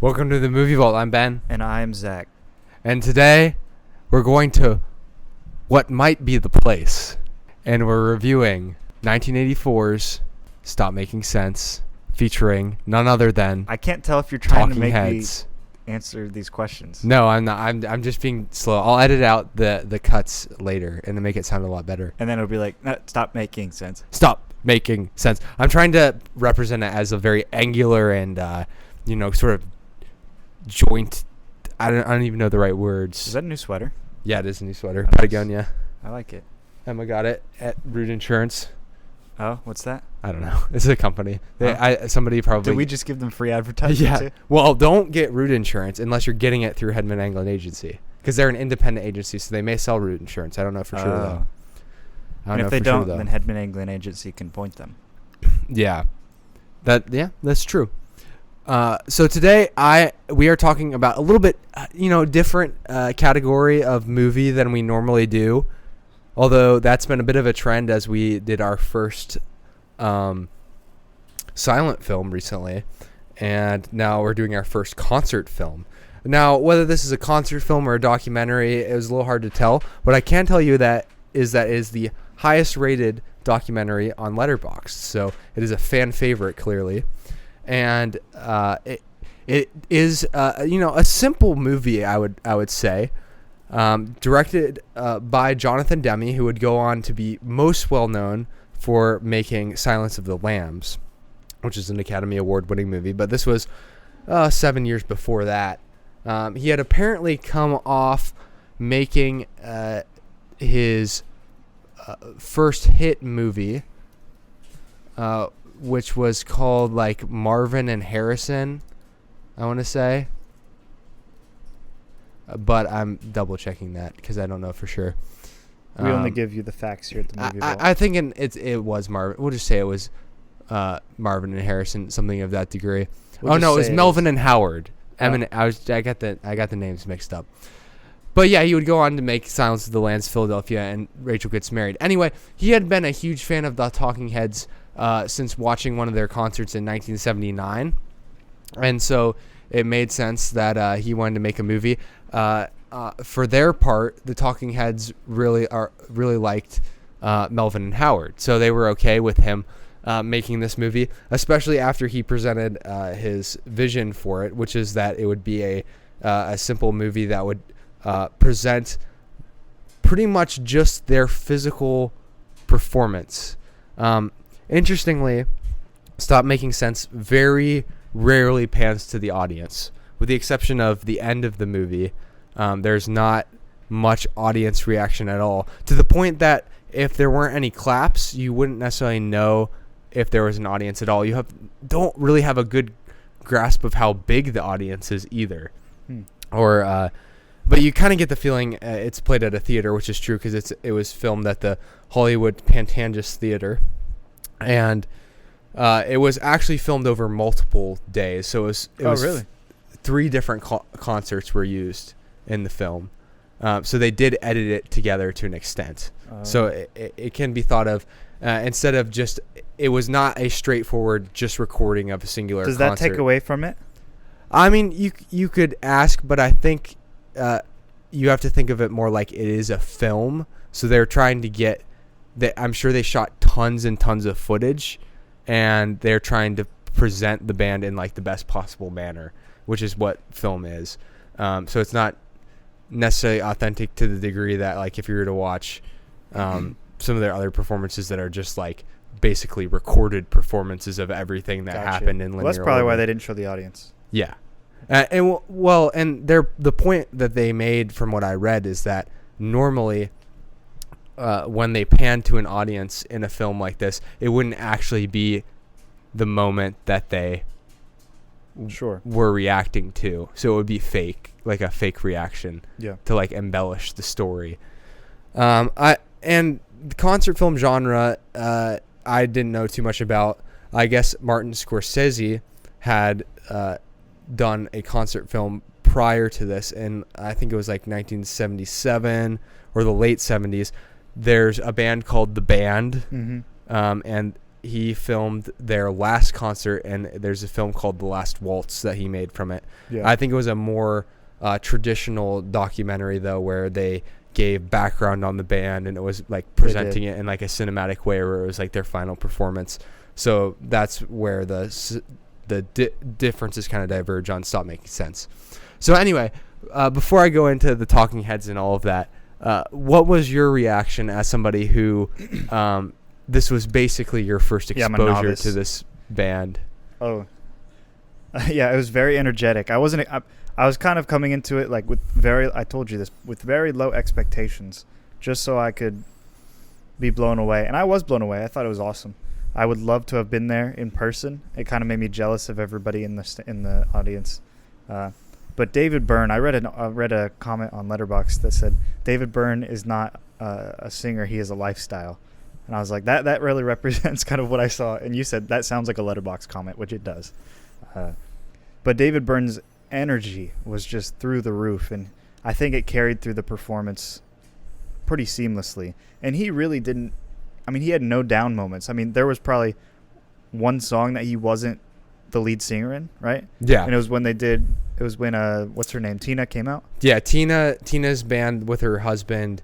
Welcome to the Movie Vault. I'm Ben. And I'm Zach. And today, we're going to what might be the place. And we're reviewing 1984's Stop Making Sense, featuring none other than I can't tell if you're trying to Talking make Heads. me answer these questions. No, I'm not. I'm just being slow. I'll edit out the cuts later and to make it sound a lot better. And then it'll be like, no, stop making sense. Stop making sense. I'm trying to represent it as a very angular and, sort of joint. I don't even know the right words. Is that a new sweater? Yeah, it is a new sweater. Nice. Patagonia. I like it. Emma got it at Root Insurance. Oh, what's that? I don't know. It's a company. Somebody probably. Did we just give them free advertising Yeah. too? Well, don't get Root Insurance unless you're getting it through Hedman Anglin Agency, because they're an independent agency, so they may sell Root Insurance. I don't know for sure though. And if they don't, then Hedman Anglin Agency can point them. Yeah, that's true. So today we are talking about a little bit, different category of movie than we normally do. Although that's been a bit of a trend as we did our first silent film recently, and now we're doing our first concert film. Now, whether this is a concert film or a documentary is a little hard to tell. What I can tell you that is the highest rated documentary on Letterboxd. So it is a fan favorite, clearly. And it is a simple movie, I would say, directed by Jonathan Demme, who would go on to be most well known for making Silence of the Lambs, which is an Academy Award winning movie. But this was 7 years before that. He had apparently come off making his first hit movie, which was called like Marvin and Harrison, I want to say. But I'm double checking that because I don't know for sure. We only give you the facts here at the Movie Vault. I think it was Marvin. We'll just say it was Marvin and Harrison, something of that degree. It was Melvin and Howard. I got the names mixed up. But yeah, he would go on to make Silence of the Lambs, Philadelphia, and Rachel Gets Married. Anyway, he had been a huge fan of the Talking Heads since watching one of their concerts in 1979. And so it made sense that he wanted to make a movie. For their part, the Talking Heads really liked Melvin and Howard. So they were okay with him making this movie, especially after he presented his vision for it, which is that it would be a simple movie that would present pretty much just their physical performance. Interestingly, Stop Making Sense very rarely pans to the audience, with the exception of the end of the movie. There's not much audience reaction at all, to the point that if there weren't any claps, you wouldn't necessarily know if there was an audience at all. You don't really have a good grasp of how big the audience is either. But you kind of get the feeling it's played at a theater, which is true because it was filmed at the Hollywood Pantages Theater, and it was actually filmed over multiple days. So it was really? 3 different concerts were used in the film. So they did edit it together to an extent. So it can be thought of instead of just, it was not a straightforward just recording of a singular concert. Does that take away from it? I mean, you could ask, but I think you have to think of it more like it is a film. So they're trying to get that. I'm sure they shot tons and tons of footage, and they're trying to present the band in like the best possible manner, which is what film is. So it's not necessarily authentic to the degree that, like, if you were to watch some of their other performances that are just like basically recorded performances of everything that happened in linear. Well, that's probably why they didn't show the audience. Yeah. And the point that they made, from what I read, is that normally when they pan to an audience in a film like this, it wouldn't actually be the moment that they were reacting to. So it would be fake, like a fake reaction to like embellish the story. And the concert film genre, I didn't know too much about. I guess Martin Scorsese had done a concert film prior to this, and I think it was like 1977 or the late 70s. There's a band called The Band, and he filmed their last concert, and there's a film called The Last Waltz that he made from it. Yeah. I think it was a more traditional documentary, though, where they gave background on the band, and it was like presenting it in like a cinematic way, where it was like their final performance. So that's where the differences kind of diverge on Stop Making Sense. So anyway, before I go into the Talking Heads and all of that, what was your reaction as somebody who this was basically your first exposure to this band? Oh, yeah, it was very energetic. I was kind of coming into it like with I told you this, with very low expectations, just so I could be blown away. And I was blown away. I thought it was awesome. I would love to have been there in person. It kind of made me jealous of everybody in the audience. But David Byrne, I read a comment on Letterboxd that said David Byrne is not a singer; he is a lifestyle. And I was like, that really represents kind of what I saw. And you said that sounds like a Letterboxd comment, which it does. But David Byrne's energy was just through the roof, and I think it carried through the performance pretty seamlessly. And he really didn't. I mean, he had no down moments. I mean, there was probably one song that he wasn't the lead singer in, right? Yeah. And it was when what's her name? Tina came out? Yeah, Tina's band with her husband.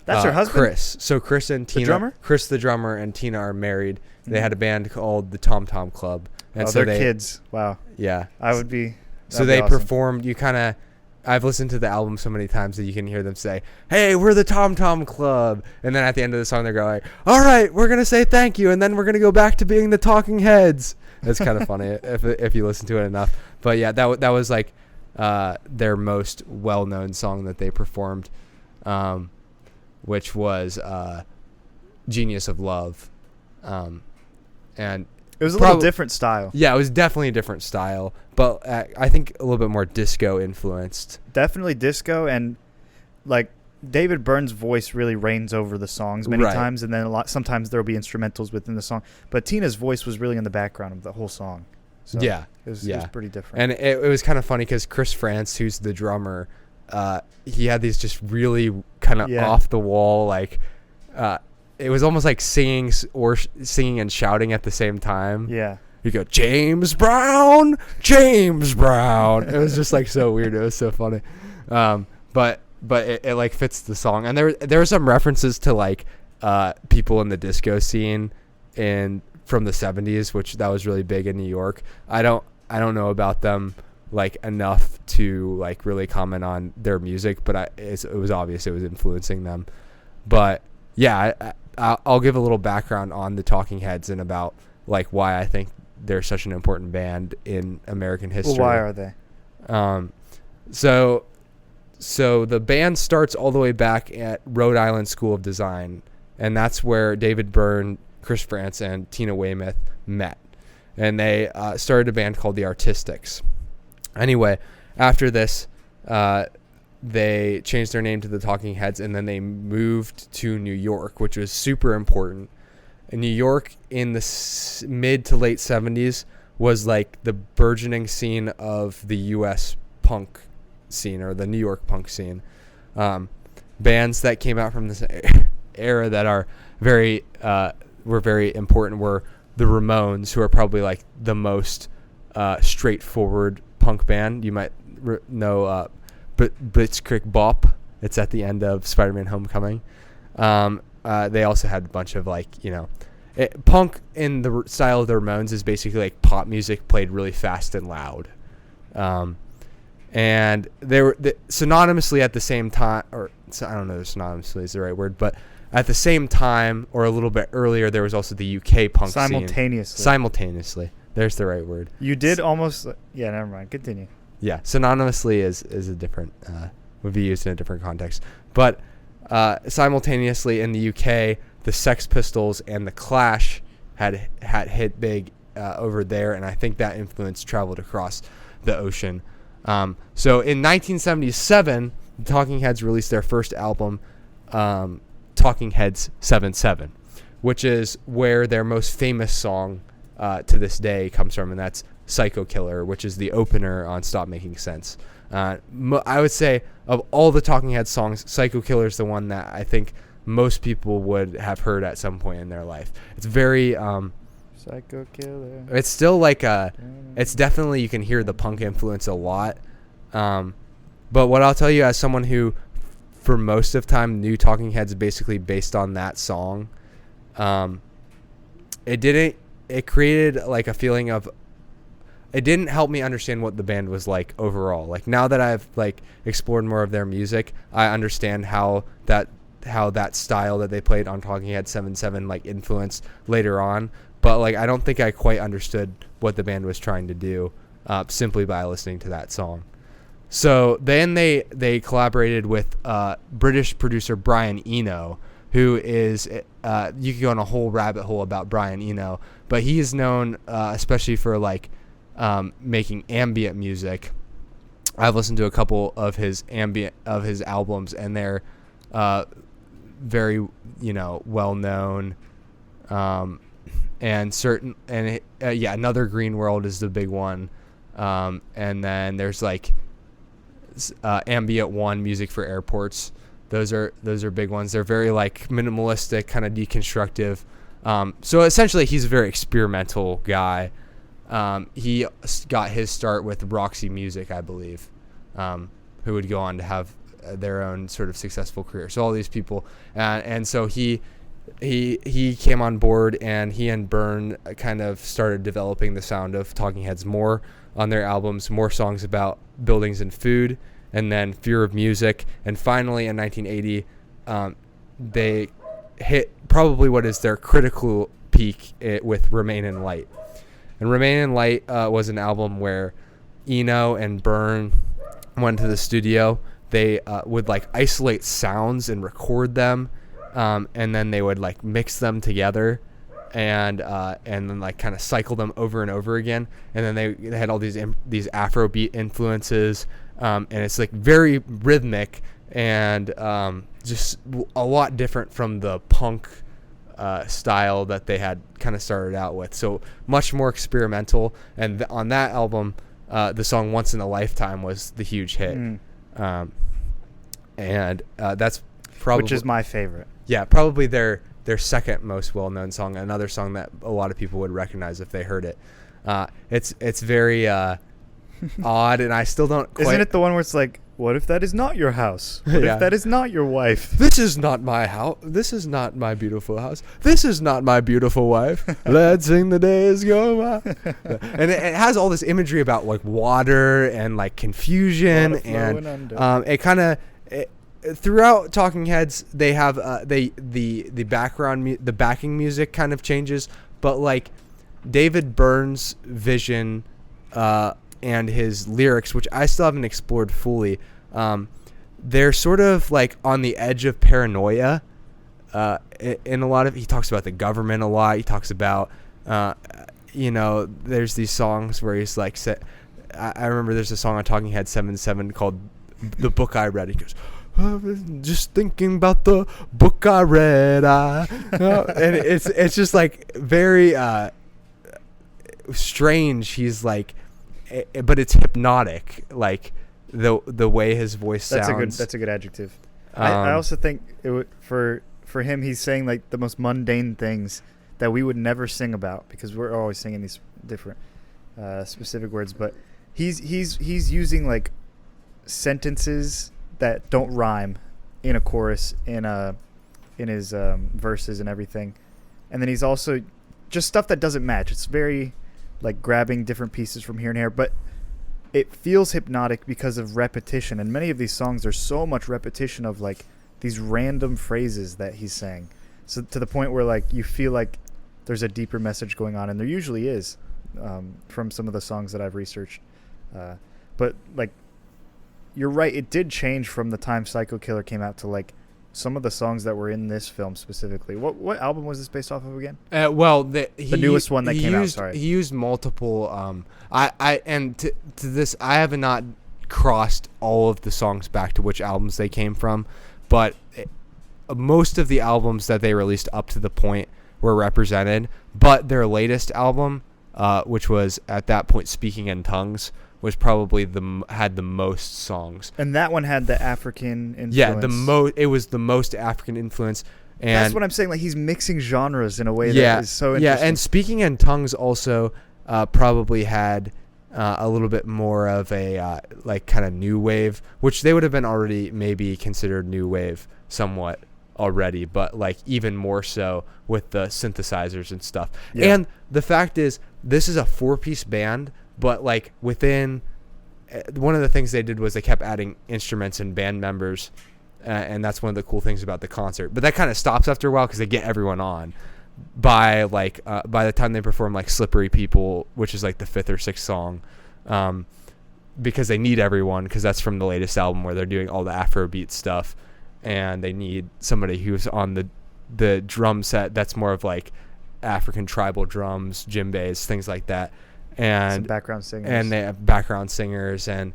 That's her husband? Chris. So Chris and Tina. The drummer? Chris the drummer and Tina are married. Mm-hmm. They had a band called the Tom Tom Club. And so they're kids. Wow. Yeah. I would be. So they performed. I've listened to the album so many times that you can hear them say, "Hey, we're the Tom Tom Club," and then at the end of the song they're going, "All right, we're gonna say thank you, and then we're gonna go back to being the Talking Heads." It's kind of funny if you listen to it enough. But yeah, that was like their most well-known song that they performed, which was "Genius of Love," and it was a little different style. Yeah, it was definitely a different style, but I think a little bit more disco influenced. Definitely disco, and like David Byrne's voice really reigns over the songs many times, and then sometimes there'll be instrumentals within the song. But Tina's voice was really in the background of the whole song. So yeah, it was pretty different. And it was kind of funny because Chris France, who's the drummer, he had these just really kind of off the wall like. It was almost like singing and shouting at the same time. Yeah. You go, James Brown, James Brown. It was just like so weird. It was so funny. But it like fits the song. And there were some references to like people in the disco scene from the 70s, which that was really big in New York. I don't know about them like enough to like really comment on their music, but it was obvious it was influencing them. But yeah, I'll give a little background on the Talking Heads and about like why I think they're such an important band in American history. Well, why are they? So the band starts all the way back at Rhode Island School of Design, and that's where David Byrne, Chris France, and Tina Weymouth met. And they started a band called the Artistics. Anyway, after this, they changed their name to the Talking Heads, and then they moved to New York, which was super important. And New York in the mid to late 70s was like the burgeoning scene of the U.S. punk scene, or the New York punk scene. Bands that came out from this era that are were very important were the Ramones, who are probably like the most straightforward punk band. You might know Blitzkrieg Bop. It's at the end of Spider-Man Homecoming. They also had a bunch of like, punk in the style of the Ramones is basically like pop music played really fast and loud. And they were synonymously at the same time, or I don't know if synonymously is the right word, but at the same time or a little bit earlier, there was also the UK punk scene. Simultaneously. There's the right word. You did almost. Yeah, never mind. Continue. Yeah, synonymously is a different would be used in a different context. But simultaneously in the UK, the Sex Pistols and the Clash had hit big over there, and I think that influence traveled across the ocean. So in 1977, the Talking Heads released their first album, Talking Heads 7/7, which is where their most famous song to this day comes from, and that's Psycho Killer, which is the opener on Stop Making Sense. I would say of all the Talking Heads songs, Psycho Killer is the one that I think most people would have heard at some point in their life. It's very Psycho killer. It's still like it's definitely, you can hear the punk influence a lot. But what I'll tell you, as someone who for most of time knew Talking Heads basically based on that song, it created like a feeling of, it didn't help me understand what the band was like overall. Like now that I've like explored more of their music, I understand how that style that they played on Talking Heads 7/7 like influenced later on. But like I don't think I quite understood what the band was trying to do simply by listening to that song. So then they collaborated with British producer Brian Eno, who is you could go on a whole rabbit hole about Brian Eno, but he is known especially for like making ambient music. I've listened to a couple of his albums, and they're very well known. Another Green World is the big one, and then there's like Ambient One, music for airports. Those are big ones. They're very like minimalistic, kind of deconstructive. So essentially, he's a very experimental guy. He got his start with Roxy Music, I believe, who would go on to have their own sort of successful career. So all these people, and so he came on board, and he and Byrne kind of started developing the sound of Talking Heads more on their albums, more songs about buildings and food, and then Fear of Music. And finally in 1980, they hit probably what is their critical peak with Remain in Light. And Remain in Light was an album where Eno and Byrne went to the studio. They would like isolate sounds and record them, and then they would like mix them together, and then like kind of cycle them over and over again. And then they had all these Afrobeat influences, and it's like very rhythmic and just a lot different from the punk style that they had kind of started out with. So much more experimental. And on that album, the song Once in a Lifetime was the huge hit. And that's probably, which is my favorite. Yeah, probably their second most well-known song. Another song that a lot of people would recognize if they heard it. It's very odd, and I still don't quite... Isn't it the one where it's like, what if that is not your house? What if that is not your wife? This is not my house. This is not my beautiful house. This is not my beautiful wife. Let's sing the days go by. And it has all this imagery about like water and like confusion, and it kind of... Throughout Talking Heads, they have the background, the backing music kind of changes, but like David Byrne's vision and his lyrics, which I still haven't explored fully, they're sort of like on the edge of paranoia. In a lot of, he talks about the government a lot. He talks about there's these songs where he's like, I remember there's a song on Talking Heads 7/7 called "The Book I Read." He goes, just thinking about the book I read, and it's just like very strange. He's like, but it's hypnotic, like the way his voice sounds. That's a good adjective. I also think for him, he's saying like the most mundane things that we would never sing about, because we're always singing these different specific words. But he's using like sentences that don't rhyme in a chorus, in his verses and everything, and then he's also just stuff that doesn't match. It's very like grabbing different pieces from here and here, but it feels hypnotic because of repetition. And many of these songs, there's so much repetition of like these random phrases that he's saying, so to the point where like you feel like there's a deeper message going on, and there usually is from some of the songs that I've researched. But like, you're right, it did change from the time Psycho Killer came out to like some of the songs that were in this film specifically. What album was this based off of again? The newest one that came out. Sorry, he used multiple. To this, I have not crossed all of the songs back to which albums they came from, but most of the albums that they released up to the point were represented. But their latest album, which was at that point Speaking in Tongues, was probably had the most songs. And that one had the African influence. Yeah, it was the most African influence. And that's what I'm saying. Like, he's mixing genres in a way that is so interesting. Yeah, and Speaking in Tongues also probably had a little bit more of a like kind of new wave, which they would have been already maybe considered new wave somewhat already, but like even more so with the synthesizers and stuff. Yeah. And the fact is, this is a 4-piece band, but like within one of the things they did was they kept adding instruments and band members. And that's one of the cool things about the concert. But that kind of stops after a while because they get everyone on. By the time they perform like Slippery People, which is like the 5th or 6th song, because they need everyone, because that's from the latest album where they're doing all the Afrobeat stuff, and they need somebody who's on the drum set that's more of like African tribal drums, djembes, things like that, and some background singers. And they have background singers and.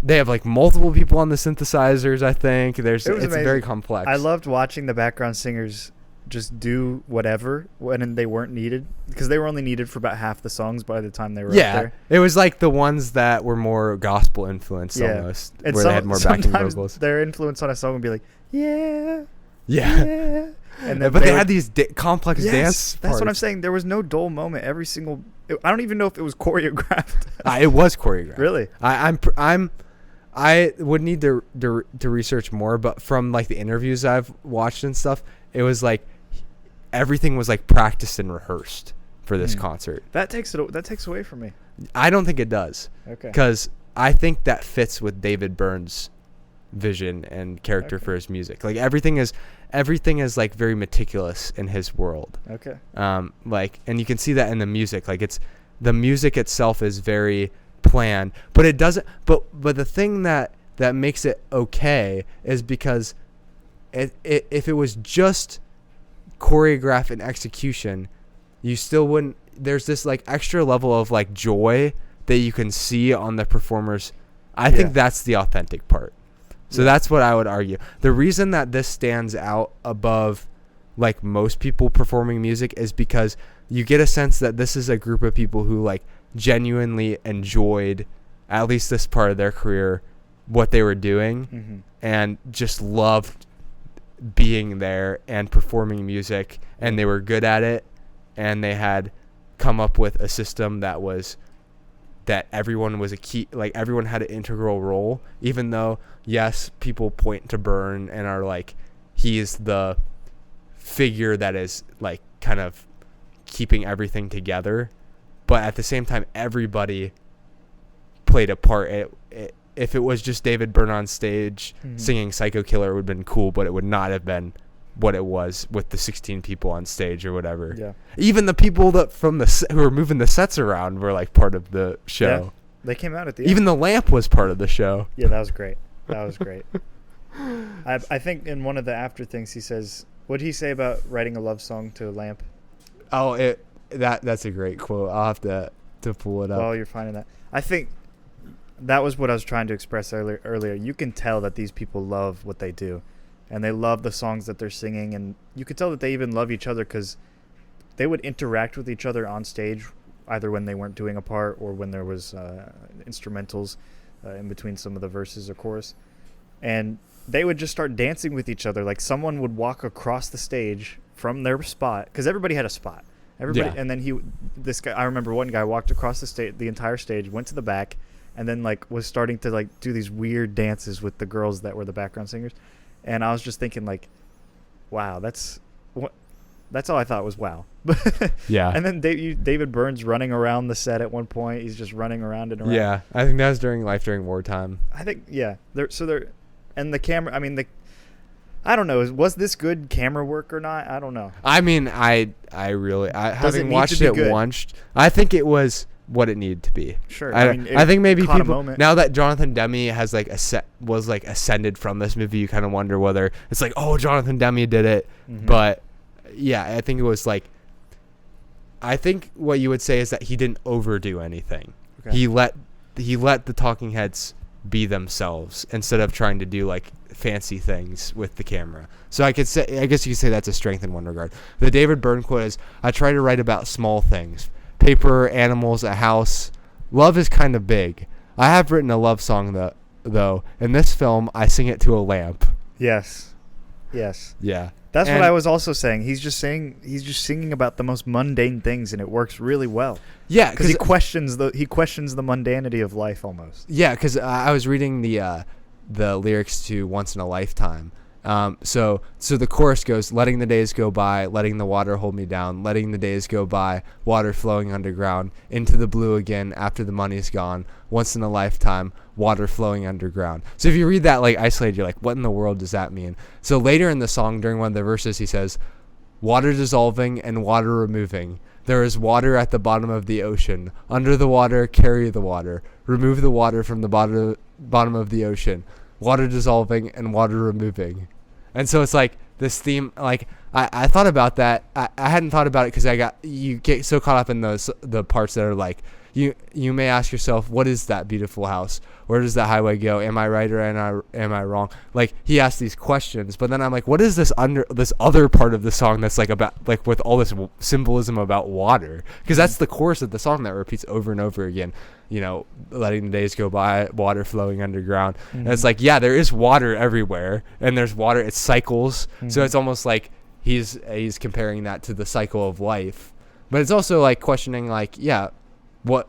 They have like multiple people on the synthesizers. I think it's very complex. I loved watching the background singers just do whatever when they weren't needed, because they were only needed for about half the songs by the time they were up there. It was like the ones that were more gospel influenced almost, and where they had more backing vocals. Their influence on a song would be like, yeah. And then but they had these complex dance parts. That's what I'm saying. There was no dull moment. Every single. I don't even know if it was choreographed. It was choreographed. Really? I would need to research more, but from like the interviews I've watched and stuff, it was like everything was like practiced and rehearsed for this concert. That takes away from me. I don't think it does. Okay. Because I think that fits with David Byrne's vision and character for his music. Like everything is like very meticulous in his world. Okay. Like, and you can see that in the music. Like the music itself is very planned, but it doesn't. But the thing that makes it okay is because if it was just choreograph and execution, you still wouldn't. There's this like extra level of like joy that you can see on the performers. I think that's the authentic part. So that's what I would argue. The reason that this stands out above like most people performing music is because you get a sense that this is a group of people who like genuinely enjoyed, at least this part of their career, what they were doing, and just loved being there and performing music, and they were good at it, and they had come up with a system that everyone was a key, like everyone had an integral role, even though yes, people point to Byrne and are like, he is the figure that is like kind of keeping everything together, but at the same time everybody played a part. If it was just David Byrne on stage singing Psycho Killer, it would have been cool, but it would not have been what it was with the 16 people on stage or whatever. Yeah. Even the people who were moving the sets around were like part of the show. Yeah. They came out at the end. Even the lamp was part of the show. Yeah, that was great. I think in one of the after things he says, what did he say about writing a love song to a lamp? Oh, that's a great quote. I'll have to pull it up. While you're finding that. I think that was what I was trying to express earlier. You can tell that these people love what they do, and they love the songs that they're singing, and you could tell that they even love each other because they would interact with each other on stage, either when they weren't doing a part or when there was instrumentals in between some of the verses or chorus, and they would just start dancing with each other. Like someone would walk across the stage from their spot, because everybody had a spot. And then this guy, I remember one guy walked across the entire stage, went to the back, and then like was starting to like do these weird dances with the girls that were the background singers. And I was just thinking like, wow, that's all I thought was wow. Yeah. And then David Byrne's running around the set at one point. He's just running around and around. Yeah, I think that was during wartime. I think, yeah. And the camera, I mean, I don't know. Was this good camera work or not? I don't know. I mean, having watched it once, I think it was what it needed to be. Sure. I think maybe people, now that Jonathan Demme has like was like ascended from this movie, you kind of wonder whether it's like, oh, Jonathan Demme did it. But yeah, I think it was like, I think what you would say is that he didn't overdo anything. Okay. He let the talking heads be themselves instead of trying to do like fancy things with the camera. So I guess you could say that's a strength in one regard. The David Byrne quote is, I try to write about small things. Paper, animals, a house. Love is kind of big. I have written a love song though. In this film, I sing it to a lamp. Yes. Yes. Yeah. That's what I was also saying. He's just singing about the most mundane things, and it works really well. Yeah, because he questions the mundanity of life almost. Yeah, because I was reading the lyrics to "Once in a Lifetime." So the chorus goes, "Letting the days go by, letting the water hold me down, letting the days go by, water flowing underground, into the blue again after the money's gone, once in a lifetime, water flowing underground." So if you read that like isolated, you're like, what in the world does that mean? So later in the song, during one of the verses, he says, "Water dissolving and water removing. There is water at the bottom of the ocean. Under the water, carry the water. Remove the water from the bottom of the ocean. Water dissolving and water removing." And so it's like this theme, like I thought about that. I hadn't thought about it because you get so caught up in the parts that are like, you may ask yourself, what is that beautiful house? Where does that highway go? Am I right or am I wrong? Like he asked these questions, but then I'm like, what is this other part of the song that's like about like with all this symbolism about water? Because that's the chorus of the song that repeats over and over again. You know, letting the days go by, water flowing underground. Mm-hmm. And it's like, yeah, there is water everywhere, and there's water. It cycles, so it's almost like he's comparing that to the cycle of life. But it's also like questioning, like, yeah, what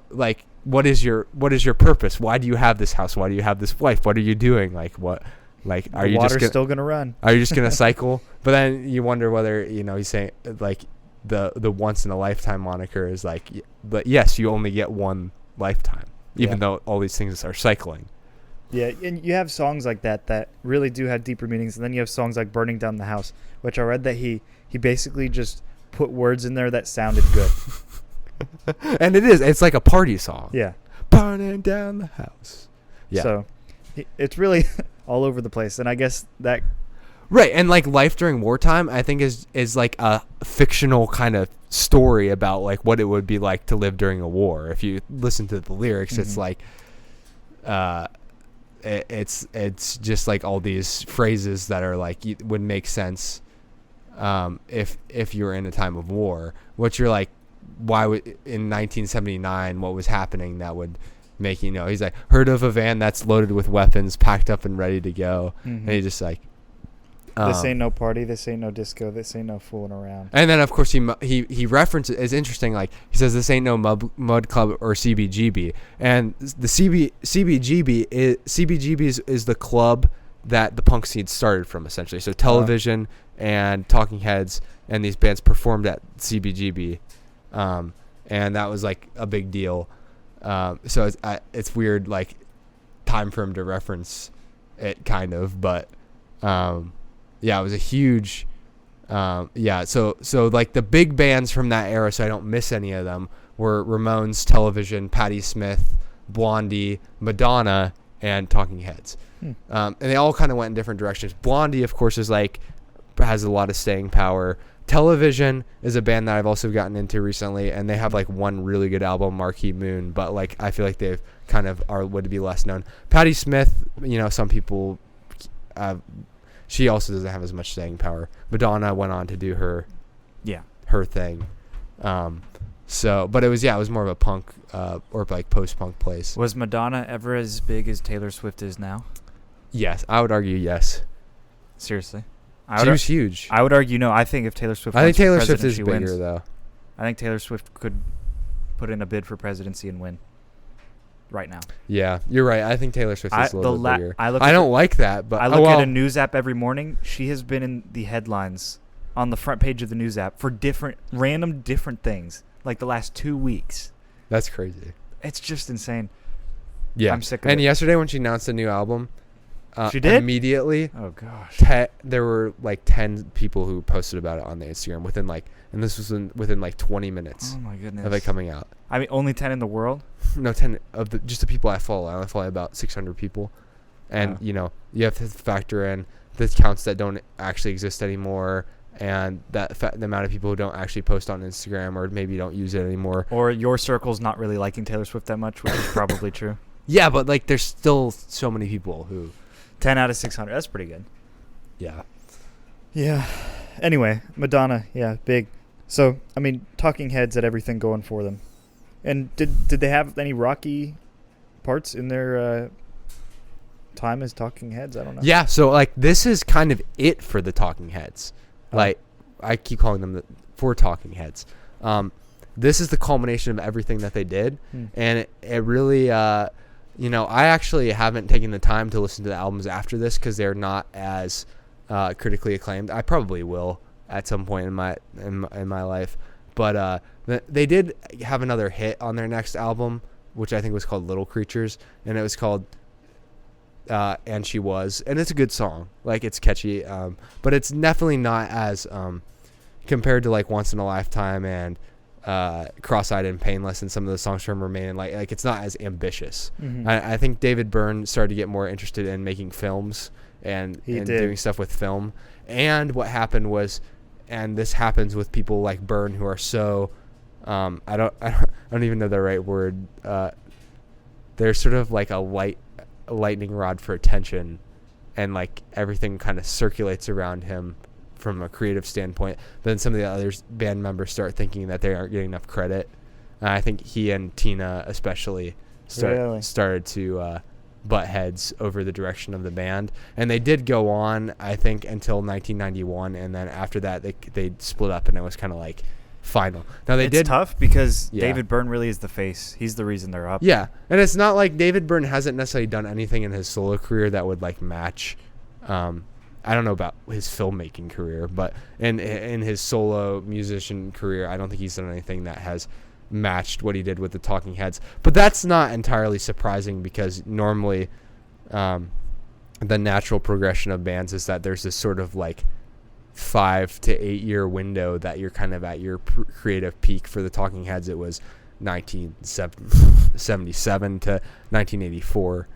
is your purpose? Why do you have this house? Why do you have this wife? What are you doing? Like, what? Like, are you just still gonna run? Are you just gonna cycle? But then you wonder whether he's saying like the once in a lifetime moniker is like, but yes, you only get one lifetime, even though all these things are cycling. Yeah, and you have songs like that really do have deeper meanings, and then you have songs like "Burning Down the House," which I read that he basically just put words in there that sounded good. And it's like a party song. Yeah, burning down the house. Yeah, so it's really all over the place, and I guess that right. And like life during wartime, I think is like a fictional kind of story about like what it would be like to live during a war. If you listen to the lyrics, it's like it's just like all these phrases that are like would make sense if you were in a time of war, which you're like, why would in 1979 what was happening that would make he's like, heard of a van that's loaded with weapons, packed up and ready to go. And he just like, this ain't no party, this ain't no disco, this ain't no fooling around. And then of course he references, it's interesting, like he says this ain't no mud club or CBGB, and the CBGB is the club that the punk scene started from, essentially. So Television and Talking Heads and these bands performed at CBGB, and that was like a big deal. So it's weird, like time for him to reference it, kind of, but yeah, it was a huge so like the big bands from that era, so I don't miss any of them, were Ramones, Television, Patti Smith, Blondie, Madonna, and Talking Heads. And they all kind of went in different directions. Blondie, of course, is like has a lot of staying power. Television is a band that I've also gotten into recently, and they have like one really good album, Marquee Moon, but like I feel like they've kind of would be less known. Patti Smith, some people she also doesn't have as much staying power. Madonna went on to do her thing. But it was more of a punk or like post-punk place. Was Madonna ever as big as Taylor Swift is now? Yes, I would argue yes. Seriously? She was huge. I would argue no. I think if Taylor Swift I think Taylor Swift is bigger, wins, though. I think Taylor Swift could put in a bid for presidency and win right now. Yeah, you're right. I think Taylor Swift is a little bit bigger. I don't like that, but I look at a news app every morning. She has been in the headlines on the front page of the news app for random different things, like the last 2 weeks. That's crazy. It's just insane. Yeah, I'm sick of it. And yesterday when she announced a new album, she did immediately. Oh gosh. There were like 10 people who posted about it on the Instagram and this was within like 20 minutes. Oh my goodness. Of it coming out. I mean, only 10 in the world? No, 10 of just the people I follow. I only follow about 600 people, and you have to factor in the accounts that don't actually exist anymore, and the amount of people who don't actually post on Instagram or maybe don't use it anymore. Or your circle's not really liking Taylor Swift that much, which is probably true. Yeah, but like there's still so many people who. 10 out of 600. That's pretty good. Yeah. Yeah. Anyway, Madonna, big. So, I mean, Talking Heads had everything going for them. And did they have any rocky parts in their time as Talking Heads? I don't know. Yeah, so like this is kind of it for the Talking Heads. Like I keep calling them for Talking Heads. This is the culmination of everything that they did, and it really, you know, I actually haven't taken the time to listen to the albums after this because they're not as critically acclaimed. I probably will at some point in my life, but they did have another hit on their next album, which I think was called Little Creatures, and it was called And She Was, and it's a good song. Like, it's catchy, but it's definitely not as compared to like Once in a Lifetime and Cross-Eyed and Painless and some of the songs from Remain, like it's not as ambitious. I think David Byrne started to get more interested in making films and doing stuff with film. And what happened was, and this happens with people like Byrne who are so I don't even know the right word. They're sort of like a lightning rod for attention, and like everything kind of circulates around him from a creative standpoint. But then some of the other band members start thinking that they aren't getting enough credit. I think he and Tina especially started to butt heads over the direction of the band, and they did go on, I think, until 1991, and then after that they split up, and it was kind of like final. Now it's tough because David Byrne really is the face. He's the reason they're up. Yeah, and it's not like David Byrne hasn't necessarily done anything in his solo career that would like match. I don't know about his filmmaking career, but in his solo musician career, I don't think he's done anything that has matched what he did with the Talking Heads. But that's not entirely surprising because normally the natural progression of bands is that there's this sort of like 5 to 8 year window that you're kind of at your creative peak. For the Talking Heads, it was 1977 to 1984.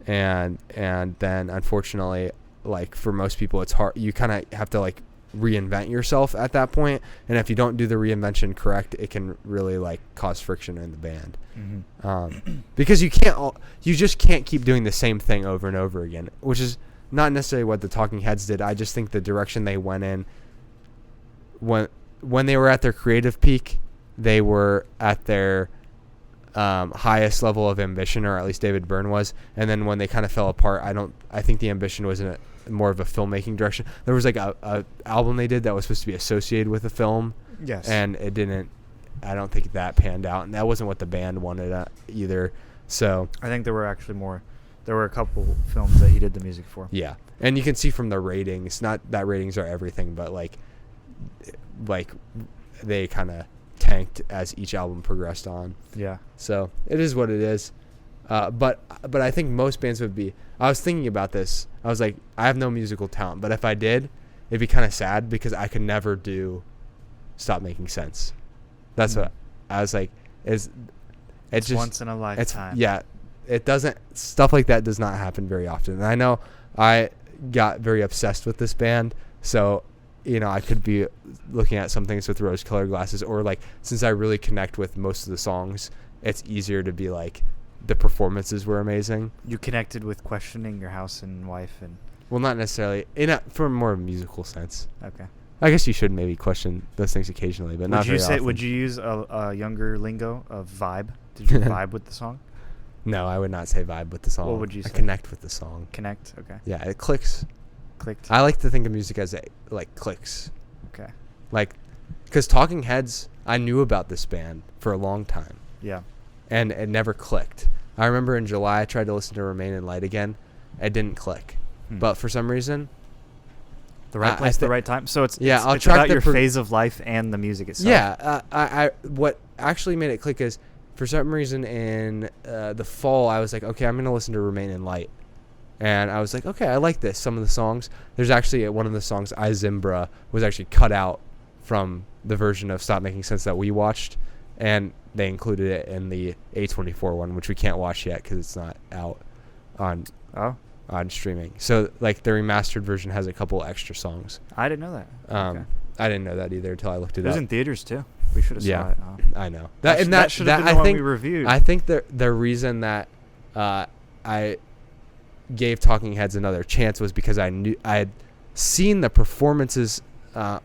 And then unfortunately, like for most people, it's hard. You kind of have to like reinvent yourself at that point, and if you don't do the reinvention correct, it can really like cause friction in the band. Because you just can't keep doing the same thing over and over again, which is not necessarily what the Talking Heads did. I just think the direction they went in, when they were at their creative peak, they were at their highest level of ambition, or at least David Byrne was. And then when they kind of fell apart, I think the ambition was in more of a filmmaking direction. There was like a album they did that was supposed to be associated with a film. Yes. And it didn't. I don't think that panned out, and that wasn't what the band wanted either. So I think there were actually there were a couple films that he did the music for. Yeah. And you can see from the ratings, not that ratings are everything, but like they kind of tanked as each album progressed on. Yeah. So it is what it is. But I think most bands would be. I was thinking about this. I was like, I have no musical talent, but if I did, it'd be kind of sad because I could never do Stop Making Sense. That's what I was like. It's just once in a lifetime. It doesn't. Stuff like that does not happen very often. And I know I got very obsessed with this band, so I could be looking at some things with rose-colored glasses, or like since I really connect with most of the songs, it's easier to be like, the performances were amazing. You connected with questioning your house and wife, and well, not necessarily for a more musical sense. Okay. I guess you should maybe question those things occasionally, but not very often. Would you use a younger lingo of vibe? Did you vibe with the song? No, I would not say vibe with the song. What would you say? I connect with the song. Connect. Okay. Yeah, it clicks. Clicked. I like to think of music as like clicks. Okay. Like, because Talking Heads, I knew about this band for a long time. Yeah. And it never clicked. I remember in July I tried to listen to Remain in Light again. It didn't click. But for some reason, the right place, the right time. So it's I'll it's track about the your phase of life and the music itself. Yeah. I what actually made it click is, for some reason in the fall, I was like, okay, I'm going to listen to Remain in Light. And I was like, okay, I like this. Some of the songs. There's actually one of the songs, I Zimbra, was actually cut out from the version of Stop Making Sense that we watched. And they included it in the A24 one, which we can't watch yet because it's not out on streaming. So like the remastered version has a couple extra songs. I didn't know that. Okay. I didn't know that either until I looked it up. It was in theaters too. We should have saw it. I know. That should have been the one we reviewed. I think the reason that I gave Talking Heads another chance was because I had seen the performances,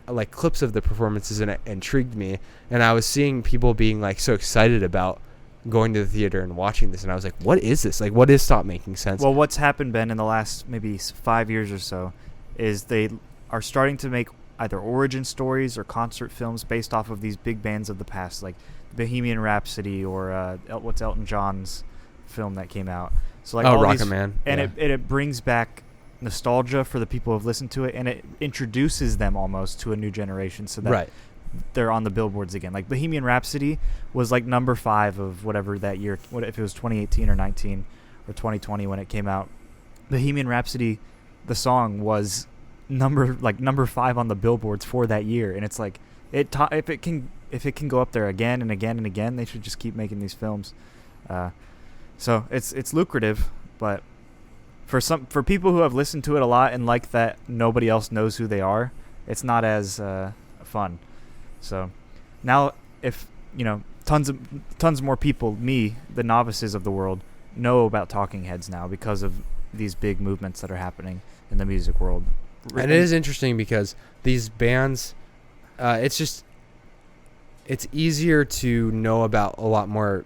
like clips of the performances, and it intrigued me, and I was seeing people being like so excited about going to the theater and watching this, and I was like, what is this? Like, what is Stop Making Sense? Well, what's happened, Ben, in the last maybe 5 years or so is they are starting to make either origin stories or concert films based off of these big bands of the past, like Bohemian Rhapsody or what's Elton John's film that came out. So like Rocket Man. And yeah. it brings back nostalgia for the people who have listened to it, and it introduces them almost to a new generation so that Right. they're on the billboards again. Like Bohemian Rhapsody was like number 5 of whatever that year, what if it was 2018 or 19 or 2020 when it came out. Bohemian Rhapsody, the song was number 5 on the billboards for that year, and it's like if it can go up there again and again and again, they should just keep making these films. So it's lucrative, but for people who have listened to it a lot and like that nobody else knows who they are, it's not as fun. So now, if tons more people, me, the novices of the world, know about Talking Heads now because of these big movements that are happening in the music world. And it is interesting because these bands, it's easier to know about a lot more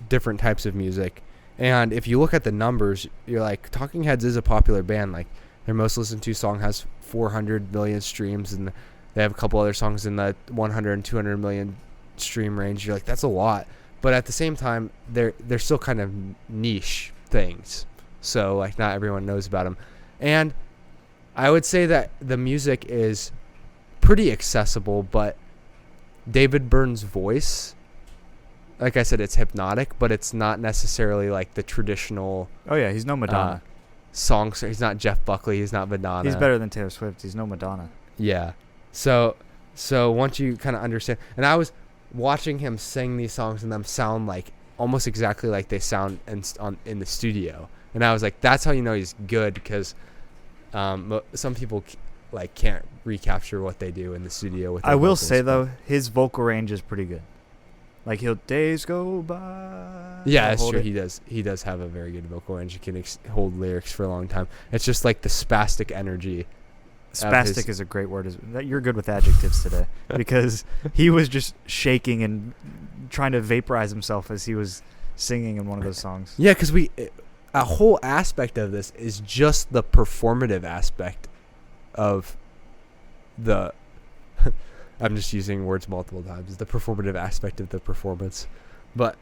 different types of music. And if you look at the numbers, you're like, Talking Heads is a popular band. Like, their most listened to song has 400 million streams, and they have a couple other songs in the 100 and 200 million stream range. You're like, that's a lot. But at the same time, they're still kind of niche things. So, like, not everyone knows about them. And I would say that the music is pretty accessible, but David Byrne's voice, like I said, it's hypnotic, but it's not necessarily like the traditional. Oh yeah, he's no Madonna. Songs. He's not Jeff Buckley. He's not Madonna. He's better than Taylor Swift. He's no Madonna. Yeah. So once you kind of understand, and I was watching him sing these songs and them sound like almost exactly like they sound in the studio, and I was like, that's how you know he's good, because some people like can't recapture what they do in the studio with. I will say though, his vocal range is pretty good. Like, days go by. Yeah, that's true. He does have a very good vocal range. He can hold lyrics for a long time. It's just like the spastic energy. Spastic is a great word. You're good with adjectives today, because he was just shaking and trying to vaporize himself as he was singing in one of those songs. Yeah, because a whole aspect of this is just the performative aspect of the. I'm just using words multiple times. The performative aspect of the performance, but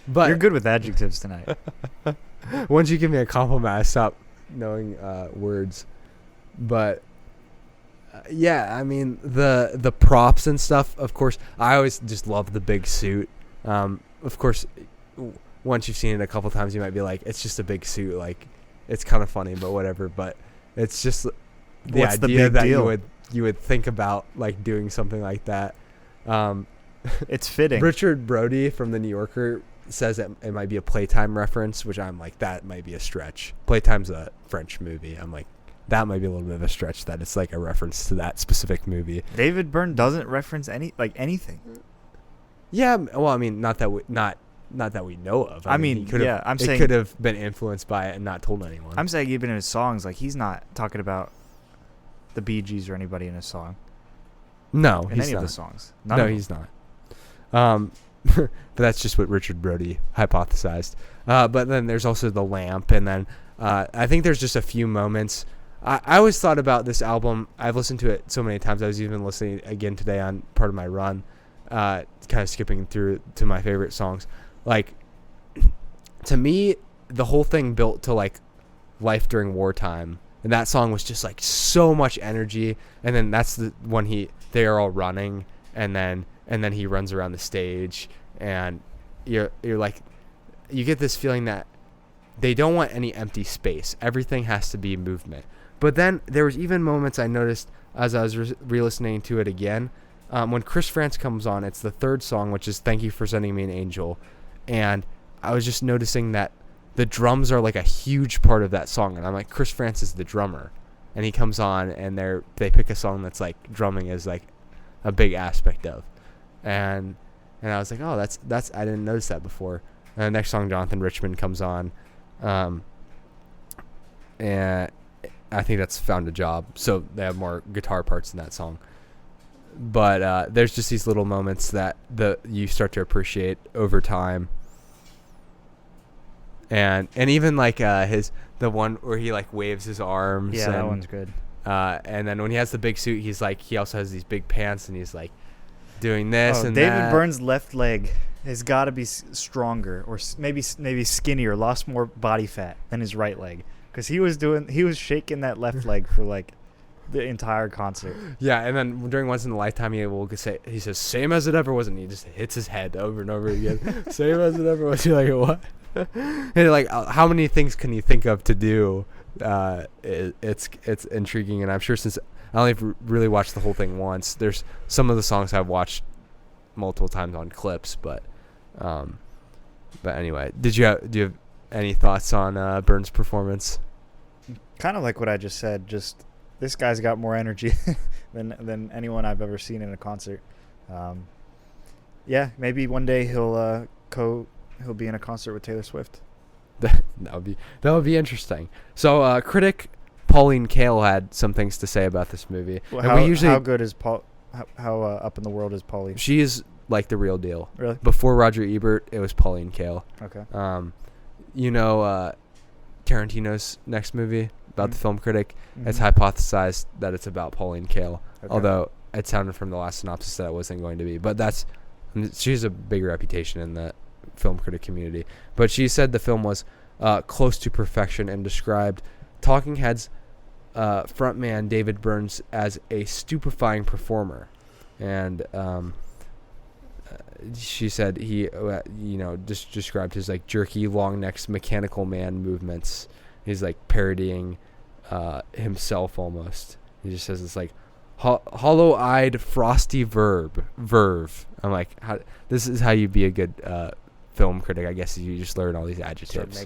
you're good with adjectives tonight. Once you give me a compliment, I stop knowing words. But yeah, I mean the props and stuff. Of course, I always just love the big suit. Of course, once you've seen it a couple times, you might be like, it's just a big suit. Like, it's kind of funny, but whatever. But it's just the What's idea the big that deal? you would think about like doing something like that. It's fitting. Richard Brody from The New Yorker says that it might be a Playtime reference, which I'm like, that might be a stretch. Playtime's a French movie. I'm like, that might be a little bit of a stretch that it's like a reference to that specific movie. David Byrne doesn't reference anything. Yeah, well, I mean, not that we know of. I mean, it could have been influenced by it and not told anyone. I'm saying even in his songs, like, he's not talking about the Bee Gees or anybody in his song. No, in he's any not. of the songs. No, he's not. But that's just what Richard Brody hypothesized. But then there's also the lamp, and then I think there's just a few moments. I always thought about this album. I've listened to it so many times. I was even listening again today on part of my run, kind of skipping through to my favorite songs. Like, to me, the whole thing built to like life during wartime. And that song was just like so much energy, and then that's the one they are all running, and then he runs around the stage, and you're like, you get this feeling that they don't want any empty space. Everything has to be movement. But then there was even moments I noticed as I was re-listening to it again, when Chris France comes on. It's the third song, which is "Thank You for Sending Me an Angel," and I was just noticing that the drums are like a huge part of that song, and I'm like, Chris France is the drummer, and he comes on, and they pick a song that's like drumming is like a big aspect of, and I was like, oh, that's I didn't notice that before. And the next song, Jonathan Richman comes on, and I think that's Found a Job, so they have more guitar parts in that song. but there's just these little moments that you start to appreciate over time. And even like the one where he like waves his arms. Yeah, that one's good. And then when he has the big suit, he's like, he also has these big pants, and he's like doing this and David that. Byrne's left leg has got to be stronger, or maybe skinnier, lost more body fat than his right leg, because he was shaking that left leg for like the entire concert. Yeah, and then during Once in a Lifetime, he says, "Same as it ever was," and he just hits his head over and over again. Same as it ever was. You're like, what? And like, how many things can you think of to do? It's intriguing, and I'm sure since I only really watched the whole thing once, there's some of the songs I've watched multiple times on clips, but anyway, do you have any thoughts on Byrne's performance? Kind of like what I just said. Just this guy's got more energy than anyone I've ever seen in a concert. Yeah, maybe one day he'll be in a concert with Taylor Swift. that would be interesting. So critic Pauline Kael had some things to say about this movie. Well, and how good is Paul? How up in the world is Pauline? She is like the real deal. Really? Before Roger Ebert, it was Pauline Kael. Okay. Tarantino's next movie about the film critic. Mm-hmm. It's hypothesized that it's about Pauline Kael, Okay. although it sounded from the last synopsis that it wasn't going to be. But she has a big reputation in the film critic community. But she said the film was close to perfection and described Talking Heads frontman David Byrne as a stupefying performer. And she said he just described his like jerky, long necks, mechanical man movements. He's like parodying himself almost. He just says it's like hollow-eyed, frosty verve. I'm like, this is how you be a good film critic, I guess. You just learn all these adjectives.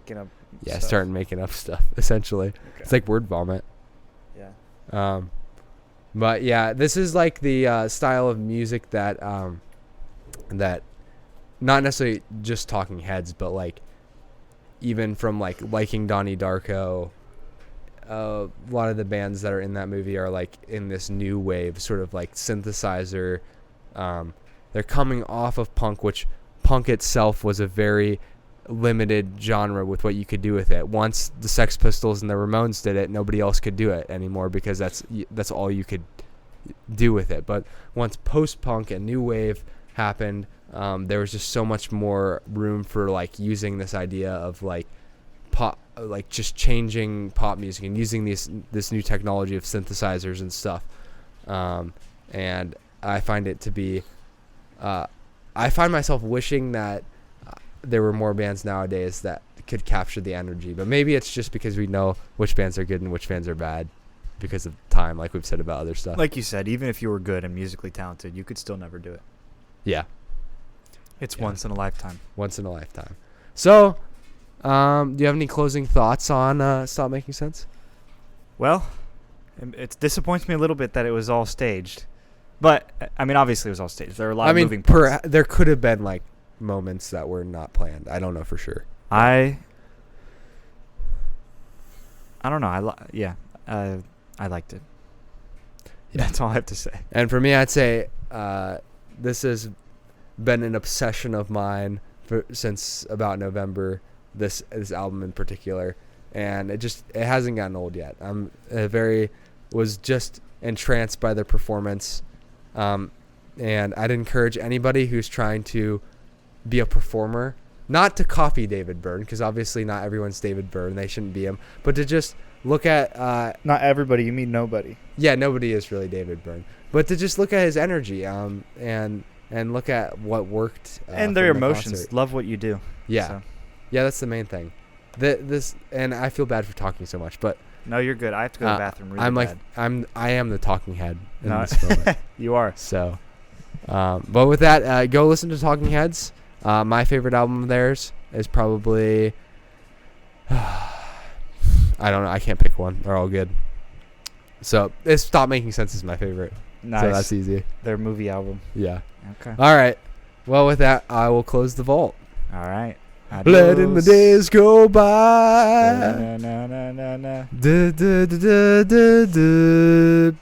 Start making up stuff essentially. Okay. It's like word vomit. Yeah. But yeah, this is like the style of music that that not necessarily just Talking Heads, but like even from like liking Donnie Darko, a lot of the bands that are in that movie are like in this new wave sort of like synthesizer. They're coming off of punk, which punk itself was a very limited genre with what you could do with it. Once the Sex Pistols and the Ramones did it, nobody else could do it anymore because that's all you could do with it. But once post-punk and new wave happened, there was just so much more room for like using this idea of like pop, like just changing pop music and using this new technology of synthesizers and stuff. And I find it to be I find myself wishing that there were more bands nowadays that could capture the energy, but maybe it's just because we know which bands are good and which bands are bad because of time, like we've said about other stuff. Like you said, even if you were good and musically talented, you could still never do it. Yeah. It's once in a lifetime. Once in a lifetime. So, do you have any closing thoughts on Stop Making Sense? Well, it disappoints me a little bit that it was all staged. But, I mean, obviously it was all staged. There are a lot of moving parts. There could have been, like, moments that were not planned. I don't know for sure. I don't know. I liked it. Yeah. That's all I have to say. And for me, I'd say this has been an obsession of mine since about November, this album in particular. And it hasn't gotten old yet. Was just entranced by the performance. And I'd encourage anybody who's trying to be a performer, not to copy David Byrne, because obviously not everyone's David Byrne. They shouldn't be him. But to just look at... not everybody. You mean nobody. Yeah, nobody is really David Byrne. But to just look at his energy and look at what worked. And their emotions. Concert. Love what you do. Yeah. So. Yeah, that's the main thing. And I feel bad for talking so much, but... No, you're good. I have to go to the bathroom really bad. I am the talking head in this moment. You are. So, but with that, go listen to Talking Heads. My favorite album of theirs is probably... I don't know. I can't pick one. They're all good. So, Stop Making Sense is my favorite. Nice. So that's easy. Their movie album. Yeah. Okay. All right. Well, with that, I will close the vault. All right. Adios. Letting the days go by. Na, na, na, na, na. Da, da, da, da, da, da.